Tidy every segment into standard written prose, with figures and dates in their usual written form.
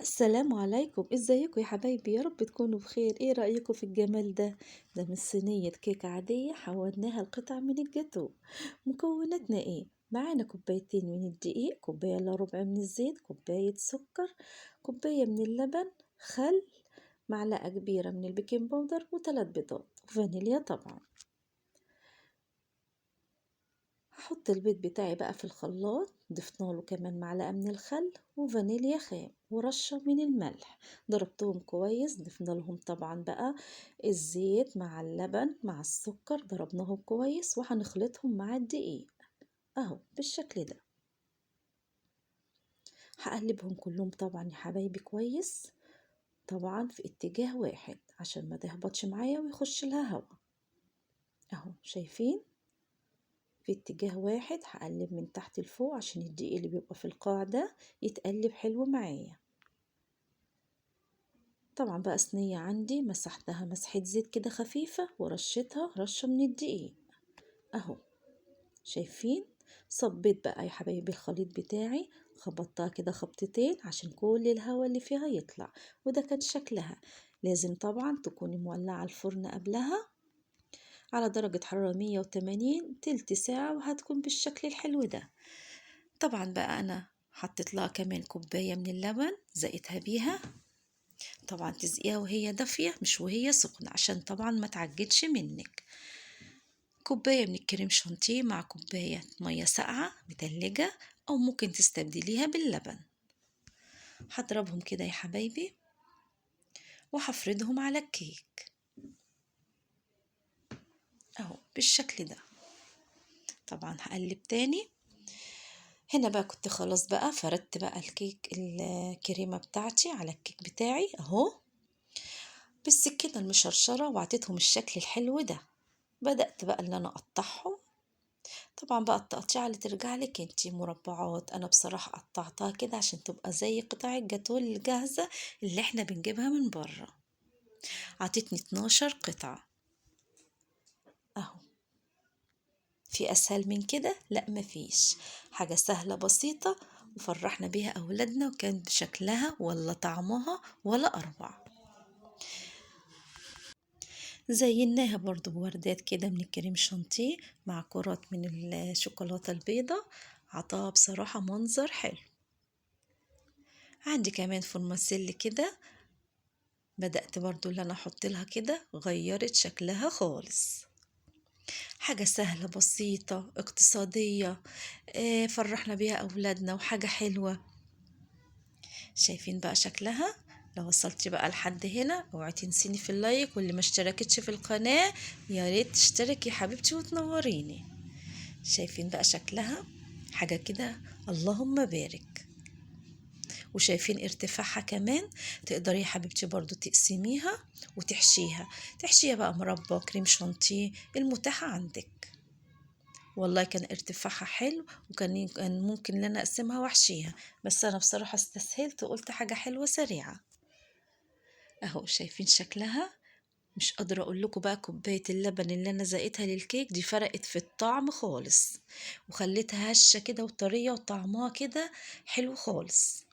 السلام عليكم، ازيكم يا حبايبي؟ يا رب تكونوا بخير. ايه رأيكم في الجمال ده؟ ده من صينية كيكة عادية حولناها لقطع من الجاتو. مكوناتنا ايه؟ معانا كوبايتين من الدقيق، كوباية الا ربع من الزيت، كوباية سكر، كوباية من اللبن، خل، معلقة كبيرة من البيكنج باودر، وثلاث بيضات، وفانيليا طبعا. هحط البيض بتاعي بقى في الخلاط، ضفنا له كمان معلقة من الخل وفانيليا خام ورشة من الملح. ضربتهم كويس، ضفنا لهم طبعا بقى الزيت مع اللبن مع السكر، ضربناهم كويس وهنخلطهم مع الدقيق اهو بالشكل ده. هقلبهم كلهم طبعا يا حبايبي كويس، طبعا في اتجاه واحد عشان ما تهبطش معايا ويخش لها هوا. اهو شايفين؟ في اتجاه واحد، هقلب من تحت لفوق عشان الدقيق اللي بيبقى في القاع ده يتقلب حلو معايا. طبعا بقى صينية عندي مسحتها مسحة زيت كده خفيفة ورشتها رشة من الدقيق اهو شايفين؟ صبيت بقى يا حبايبي الخليط بتاعي، خبطتها كده خبطتين عشان كل الهواء اللي فيها يطلع. وده كان شكلها. لازم طبعا تكوني مولعة الفرن قبلها على درجة حرارة 180 تلت ساعة، وهتكون بالشكل الحلو ده. طبعا بقى أنا حطيت لها كمان كوباية من اللبن زقتها بيها، طبعا تسقيها وهي دافية مش وهي سخنة عشان طبعا ما تعجنش منك. كوباية من الكريم شانتيه مع كوباية مية ساقعة متلجة، أو ممكن تستبدليها باللبن. هضربهم كده يا حبايبي وهفردهم على الكيك اهو بالشكل ده. طبعا هقلب تاني. هنا بقى كنت خلاص بقى فردت بقى الكيك الكريمة بتاعتي على الكيك بتاعي اهو بالسكينة المشرشرة، وعطيتهم الشكل الحلو ده. بدأت بقى اللي انا اقطعهم. طبعا بقى التقطيعة اللي ترجع لك انتي مربعات، انا بصراحة قطعتها كده عشان تبقى زي قطع الجاتو الجاهزة اللي احنا بنجيبها من بره. عطيتني 12 قطعة اهو. في اسهل من كده؟ لا مفيش. حاجة سهلة بسيطة وفرحنا بيها اولادنا، وكان شكلها ولا طعمها ولا اروع. زيناها برضو بوردات كده من الكريم شانتيه مع كرات من الشوكولاتة البيضة، عطاها بصراحة منظر حلو. عندي كمان فورماسيل كده، بدأت برضو اللي انا احط لها كده، غيرت شكلها خالص. حاجة سهلة بسيطة اقتصادية، فرحنا بيها أولادنا وحاجة حلوة. شايفين بقى شكلها؟ لو وصلتي بقى لحد هنا اوعي تنسيني في اللايك، واللي ما اشتركتش في القناة يا ريت تشتركي يا حبيبتي وتنوريني. شايفين بقى شكلها؟ حاجة كده اللهم بارك. وشايفين ارتفاعها كمان؟ تقدري يا حبيبتي برضو تقسميها تحشيها بقى مربى كريم شانتيه المتاحة عندك. والله كان ارتفاعها حلو، كان ممكن ان انا اقسمها واحشيها، بس انا بصراحة استسهلت وقلت حاجة حلوة سريعة اهو. شايفين شكلها؟ مش قادرة اقول لكم بقى كوباية اللبن اللي انا زقتها للكيك دي فرقت في الطعم خالص، وخليتها هشة كده وطرية وطعمها كده حلو خالص.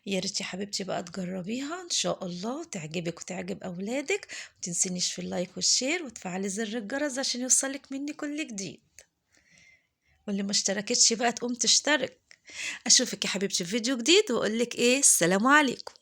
يا ريت يا حبيبتي بقى تجربيها ان شاء الله تعجبك وتعجب اولادك. متنسينيش في اللايك والشير وتفعلي زر الجرس عشان يوصلك مني كل جديد، واللي ما اشتركتش بقى تقوم تشترك. اشوفك يا حبيبتي في فيديو جديد واقولك ايه، السلام عليكم.